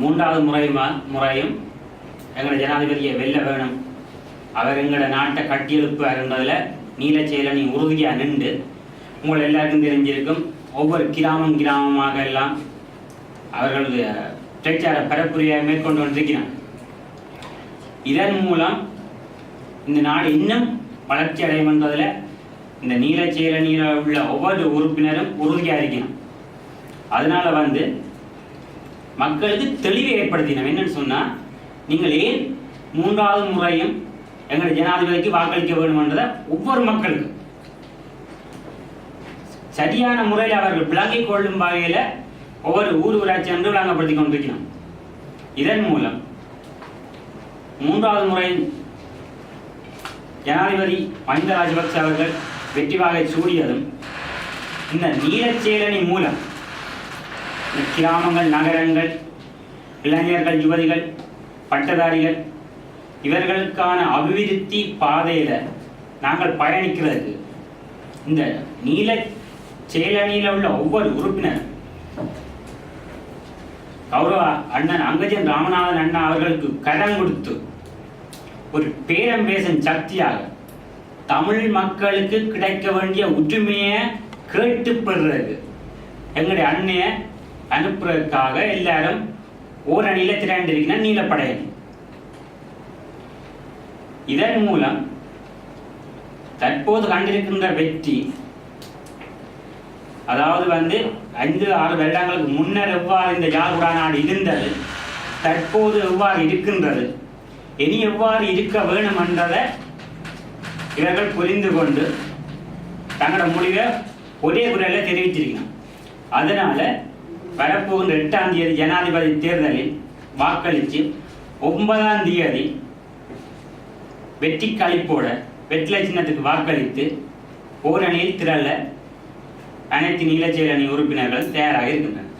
மூன்றாவது முறையும் எங்களோட ஜனாதிபதியை வெல்ல வேணும், அவர் எங்களோட நாட்டை கட்டியெழுப்பார் என்பதில் நீலச்சேலனி உறுதியாக நின்று உங்கள் எல்லாருக்கும் தெரிஞ்சிருக்கும். ஒவ்வொரு கிராமமாக எல்லாம் அவர்களுடைய பிரச்சார பரப்புரையை மேற்கொண்டு கொண்டிருக்கிறார். இதன் மூலம் இந்த நாடு இன்னும் வளர்ச்சி அடையும் என்பதில் இந்த நீலச்சேலனியில் உள்ள ஒவ்வொரு உறுப்பினரும் உறுதியாக இருக்கணும். அதனால் மக்களுக்கு தெளிவை ஏற்படுத்தினோம். என்னன்னு சொன்னால், நீங்கள் ஏன் மூன்றாவது முறையும் எங்கள் ஜனாதிபதிக்கு வாக்களிக்க வேண்டும் என்றதை ஒவ்வொரு மக்களுக்கும் சரியான முறையில் அவர்கள் விளங்கிக் கொள்ளும் வகையில் ஒவ்வொரு ஊராட்சி என்று விளங்கப்படுத்தி கொண்டிருக்கிறோம். இதன் மூலம் மூன்றாவது முறை ஜனாதிபதி மஹிந்த ராஜபக்ச அவர்கள் வெற்றி வாகை சூடியதும் இந்த நீலச்சேலனி மூலம் கிராமங்கள், நகரங்கள், இளைஞர்கள், யுவதிகள், பட்டதாரிகள் இவர்களுக்கான அபிவிருத்தி பாதையில் நாங்கள் பயணிக்கிறதுக்கு இந்த நீலச்சேலனியில் உள்ள ஒவ்வொரு உறுப்பினர் கௌரவ அண்ணன் அங்கஜன் ராமநாதன் அண்ணா அவர்களுக்கு கடன் கொடுத்து ஒரு பேரம் பேசும் சக்தியாக தமிழ் மக்களுக்கு கிடைக்க வேண்டிய உரிமையை கேட்டு பெறுறது எங்களுடைய அண்ணைய அனுப்புறதுக்காக எல்லாரும் ஓரணியில திரண்டிருக்கிற நீலப்படையன். இதன் மூலம் தற்போது கண்டிருக்கின்ற வெற்றி, அதாவது 5-6 வருடங்களுக்கு முன்னர் எவ்வாறு இந்த யாழ்குடா நாடு இருந்தது, தற்போது எவ்வாறு இருக்கின்றது, இனி எவ்வாறு இருக்க வேணும் என்றதை இவர்கள் புரிந்து கொண்டு தங்களோட முடிவை ஒரே குரலில் தெரிவிச்சிருக்கணும். அதனால வரப்போகின்ற 8ஆம் தேதி ஜனாதிபதி தேர்தலில் வாக்களித்து 9ஆம் தேதி வெற்றி களிப்போட வெற்றிலை சின்னத்துக்கு வாக்களித்து ஓரணியில் திரள அனைத்து நீலச்சேலனி உறுப்பினர்கள் தயாராக இருக்கின்றனர்.